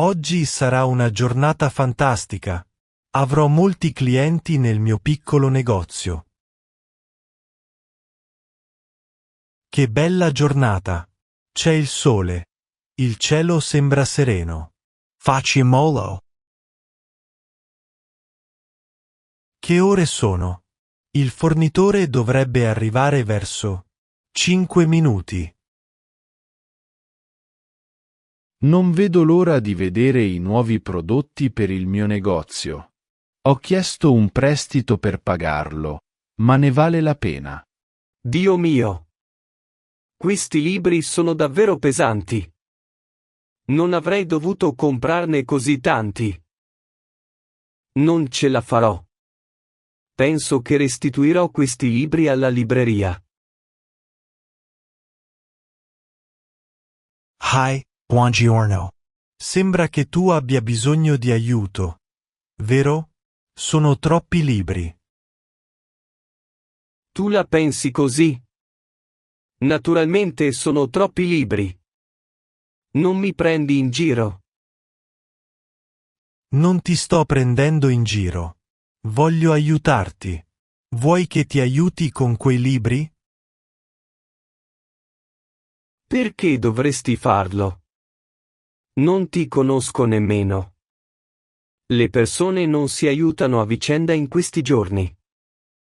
Oggi sarà una giornata fantastica. Avrò molti clienti nel mio piccolo negozio. Che bella giornata! C'è il sole. Il cielo sembra sereno. Facciamolo. Che ore sono? Il fornitore dovrebbe arrivare verso 5 minuti. Non vedo l'ora di vedere i nuovi prodotti per il mio negozio. Ho chiesto un prestito per pagarlo, ma ne vale la pena. Dio mio! Questi libri sono davvero pesanti. Non avrei dovuto comprarne così tanti. Non ce la farò. Penso che restituirò questi libri alla libreria. Hi, buongiorno. Sembra che tu abbia bisogno di aiuto, vero? Sono troppi libri. Tu la pensi così? Naturalmente sono troppi libri. Non mi prendi in giro. Non ti sto prendendo in giro. Voglio aiutarti. Vuoi che ti aiuti con quei libri? Perché dovresti farlo? Non ti conosco nemmeno. Le persone non si aiutano a vicenda in questi giorni.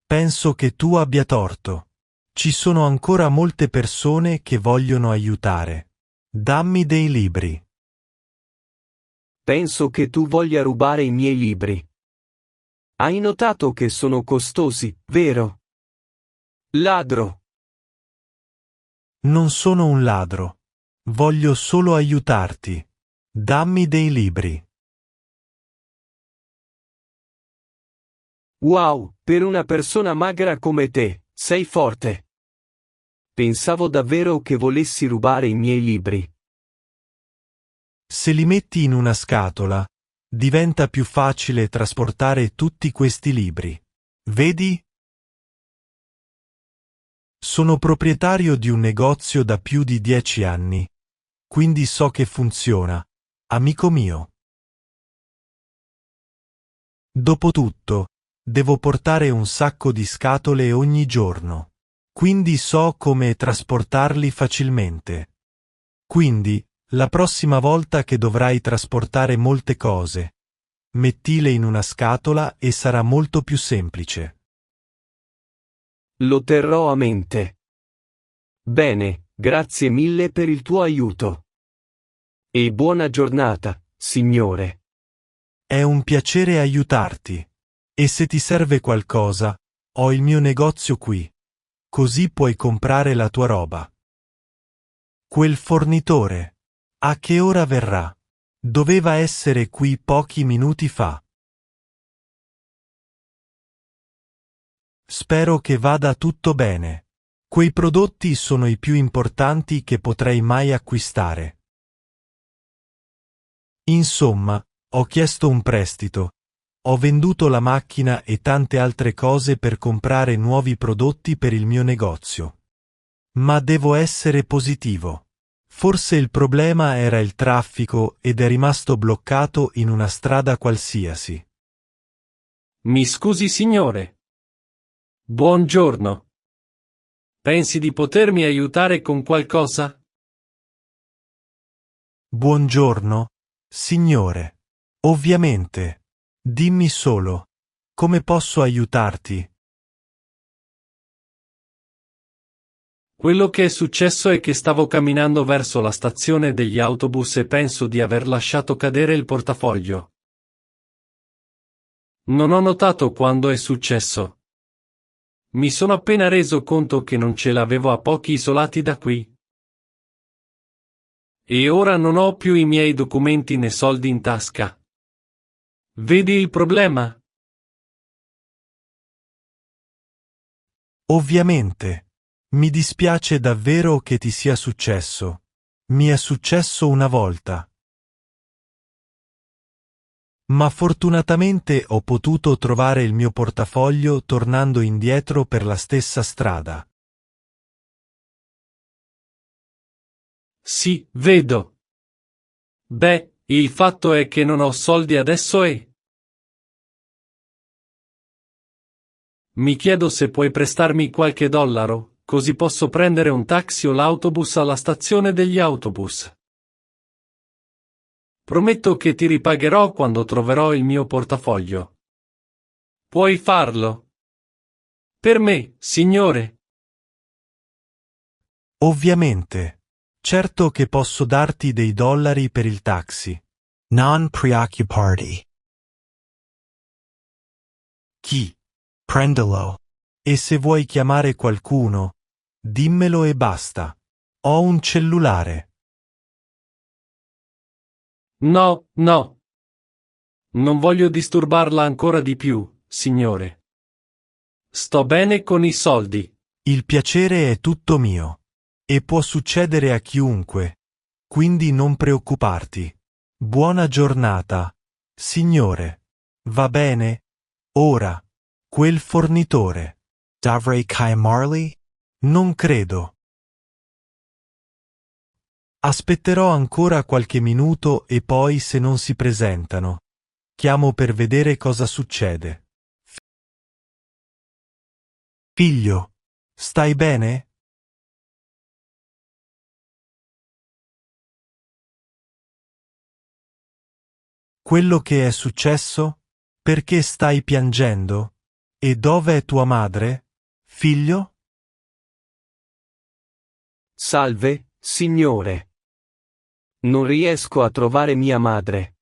Penso che tu abbia torto. Ci sono ancora molte persone che vogliono aiutare. Dammi dei libri. Penso che tu voglia rubare i miei libri. Hai notato che sono costosi, vero? Ladro. Non sono un ladro. Voglio solo aiutarti. Dammi dei libri. Wow, per una persona magra come te, sei forte. Pensavo davvero che volessi rubare i miei libri. Se li metti in una scatola, diventa più facile trasportare tutti questi libri. Vedi? Sono proprietario di un negozio da più di 10 anni, quindi so che funziona, amico mio. Dopotutto, devo portare un sacco di scatole ogni giorno, quindi so come trasportarli facilmente. Quindi, la prossima volta che dovrai trasportare molte cose, mettile in una scatola e sarà molto più semplice. Lo terrò a mente. Bene, grazie mille per il tuo aiuto. E buona giornata, signore. È un piacere aiutarti. E se ti serve qualcosa, ho il mio negozio qui. Così puoi comprare la tua roba. Quel fornitore. A che ora verrà? Doveva essere qui pochi minuti fa. Spero che vada tutto bene. Quei prodotti sono i più importanti che potrei mai acquistare. Insomma, ho chiesto un prestito. Ho venduto la macchina e tante altre cose per comprare nuovi prodotti per il mio negozio. Ma devo essere positivo. Forse il problema era il traffico ed è rimasto bloccato in una strada qualsiasi. Mi scusi, signore. Buongiorno. Pensi di potermi aiutare con qualcosa? Buongiorno, signore. Ovviamente. Dimmi solo, come posso aiutarti? Quello che è successo è che stavo camminando verso la stazione degli autobus e penso di aver lasciato cadere il portafoglio. Non ho notato quando è successo. Mi sono appena reso conto che non ce l'avevo a pochi isolati da qui. E ora non ho più i miei documenti né soldi in tasca. Vedi il problema? Ovviamente. Mi dispiace davvero che ti sia successo. Mi è successo una volta. Ma fortunatamente ho potuto trovare il mio portafoglio tornando indietro per la stessa strada. Sì, vedo. Beh, Il fatto è che non ho soldi adesso e... Mi chiedo se puoi prestarmi qualche dollaro, così posso prendere un taxi o l'autobus alla stazione degli autobus. Prometto che ti ripagherò quando troverò il mio portafoglio. Puoi farlo? Per me, signore. Ovviamente. Certo che posso darti dei dollari per il taxi. Non preoccuparti. Chi? Prendilo. E se vuoi chiamare qualcuno, dimmelo e basta. Ho un cellulare. No, no. Non voglio disturbarla ancora di più, signore. Sto bene con i soldi. Il piacere è tutto mio. E può succedere a chiunque. Quindi non preoccuparti. Buona giornata, signore. Va bene? Ora. Quel fornitore. Dovrei chiamarli? Non credo. Aspetterò ancora qualche minuto e poi se non si presentano. Chiamo per vedere cosa succede. Figlio, stai bene? Quello che è successo? Perché stai piangendo? E dov'è tua madre? Figlio? Salve, signore. Non riesco a trovare mia madre.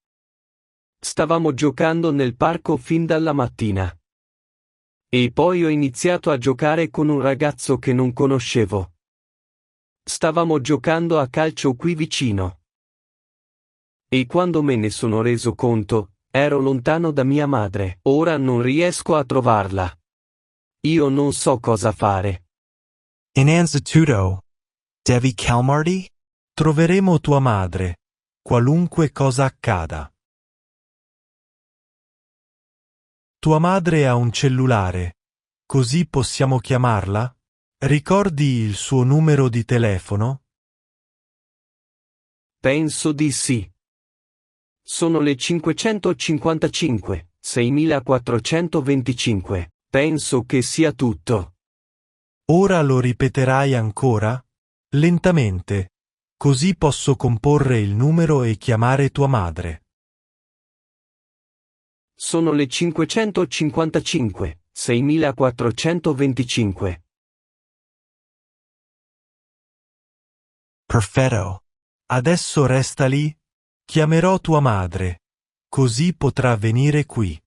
Stavamo giocando nel parco fin dalla mattina. E poi ho iniziato a giocare con un ragazzo che non conoscevo. Stavamo giocando a calcio qui vicino. E quando me ne sono reso conto, ero lontano da mia madre. Ora non riesco a trovarla. Io non so cosa fare. Innanzitutto, devi calmarti? Troveremo tua madre, qualunque cosa accada. Tua madre ha un cellulare, così possiamo chiamarla? Ricordi il suo numero di telefono? Penso di sì. Sono le 555, 6425. Penso che sia tutto. Ora lo ripeterai ancora? Lentamente, così posso comporre il numero e chiamare tua madre. Sono le 555, 6425. Perfetto. Adesso resta lì. Chiamerò tua madre, così potrà venire qui.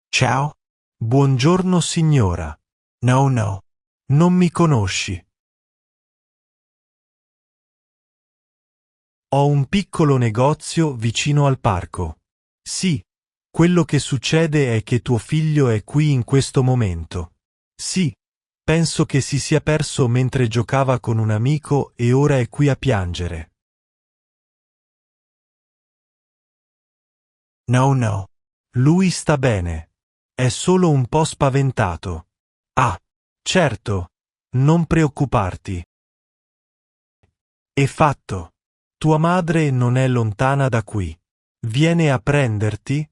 Ciao. Buongiorno signora. No. Non mi conosci. Ho un piccolo negozio vicino al parco. Sì, quello che succede è che tuo figlio è qui in questo momento. Sì, penso che si sia perso mentre giocava con un amico e ora è qui a piangere. No. Lui sta bene. È solo un po' spaventato. Ah, certo. Non preoccuparti. È fatto. Tua madre non è lontana da qui. Viene a prenderti?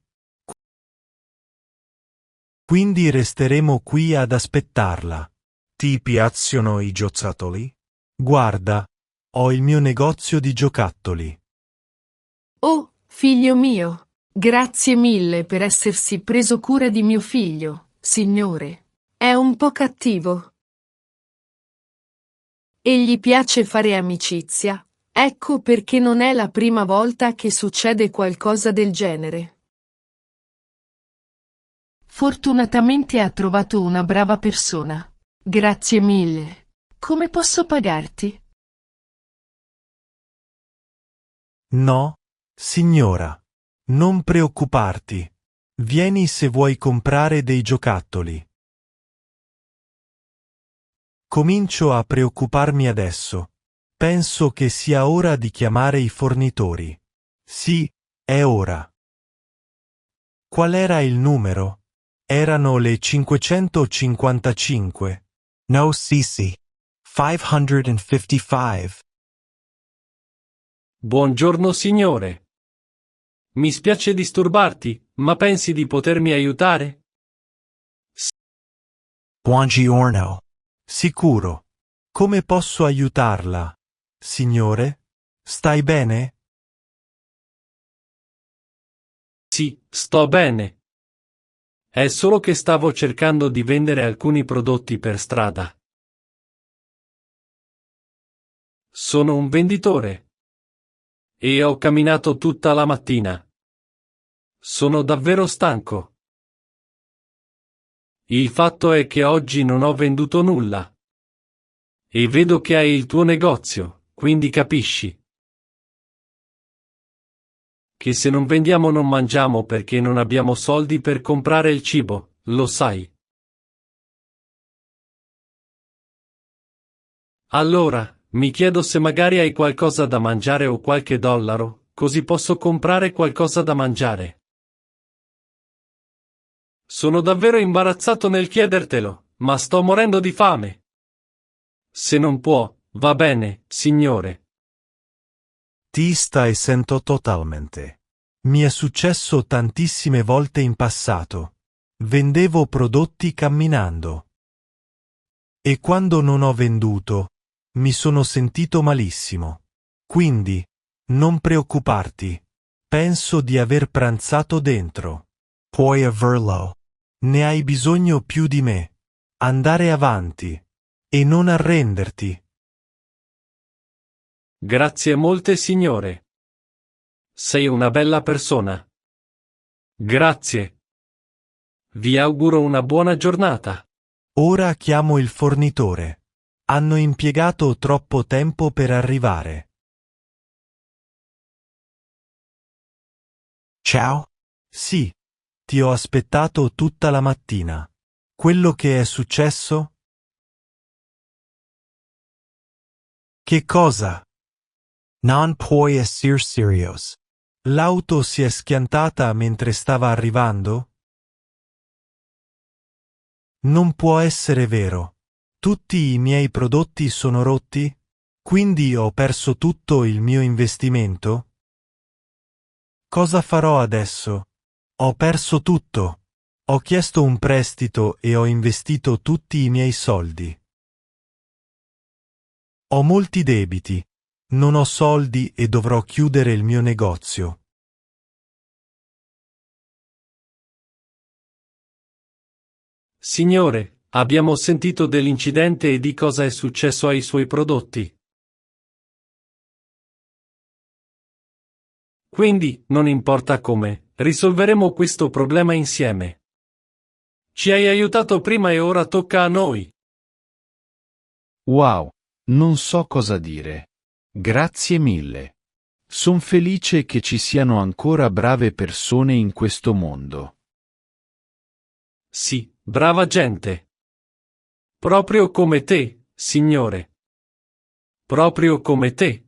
Quindi resteremo qui ad aspettarla. Ti piacciono i giocattoli? Guarda, ho il mio negozio di giocattoli. Oh, figlio mio, grazie mille per essersi preso cura di mio figlio, signore. È un po' cattivo. E gli piace fare amicizia. Ecco perché non è la prima volta che succede qualcosa del genere. Fortunatamente ha trovato una brava persona. Grazie mille. Come posso pagarti? No, signora. Non preoccuparti. Vieni se vuoi comprare dei giocattoli. Comincio a preoccuparmi adesso. Penso che sia ora di chiamare i fornitori. Sì, è ora. Qual era il numero? Erano le 555. No, Sisi. 555. Buongiorno signore. Mi spiace disturbarti, ma pensi di potermi aiutare? Buongiorno. Sicuro. Come posso aiutarla? Signore? Stai bene? Sì, sto bene. È solo che stavo cercando di vendere alcuni prodotti per strada. Sono un venditore. E ho camminato tutta la mattina. Sono davvero stanco. Il fatto è che oggi non ho venduto nulla. E vedo che hai il tuo negozio, quindi capisci che se non vendiamo non mangiamo perché non abbiamo soldi per comprare il cibo, lo sai. Allora, mi chiedo se magari hai qualcosa da mangiare o qualche dollaro, così posso comprare qualcosa da mangiare. Sono davvero imbarazzato nel chiedertelo, ma sto morendo di fame. Se non può, va bene, signore. Ti stai sento totalmente. Mi è successo tantissime volte in passato. Vendevo prodotti camminando. E quando non ho venduto, mi sono sentito malissimo. Quindi, non preoccuparti. Penso di aver pranzato dentro. Puoi averlo. Ne hai bisogno più di me. Andare avanti. E non arrenderti. Grazie molte, signore. Sei una bella persona. Grazie. Vi auguro una buona giornata. Ora chiamo il fornitore. Hanno impiegato troppo tempo per arrivare. Ciao? Sì. Ti ho aspettato tutta la mattina. Quello che è successo? Che cosa? Non puoi essere serios. L'auto si è schiantata mentre stava arrivando? Non può essere vero. Tutti i miei prodotti sono rotti? Quindi ho perso tutto il mio investimento? Cosa farò adesso? Ho perso tutto. Ho chiesto un prestito e ho investito tutti i miei soldi. Ho molti debiti. Non ho soldi e dovrò chiudere il mio negozio. Signore, abbiamo sentito dell'incidente e di cosa è successo ai suoi prodotti. Quindi, non importa come, risolveremo questo problema insieme. Ci hai aiutato prima e ora tocca a noi. Wow, non so cosa dire. Grazie mille. Son felice che ci siano ancora brave persone in questo mondo. Sì, brava gente. Proprio come te, signore. Proprio come te.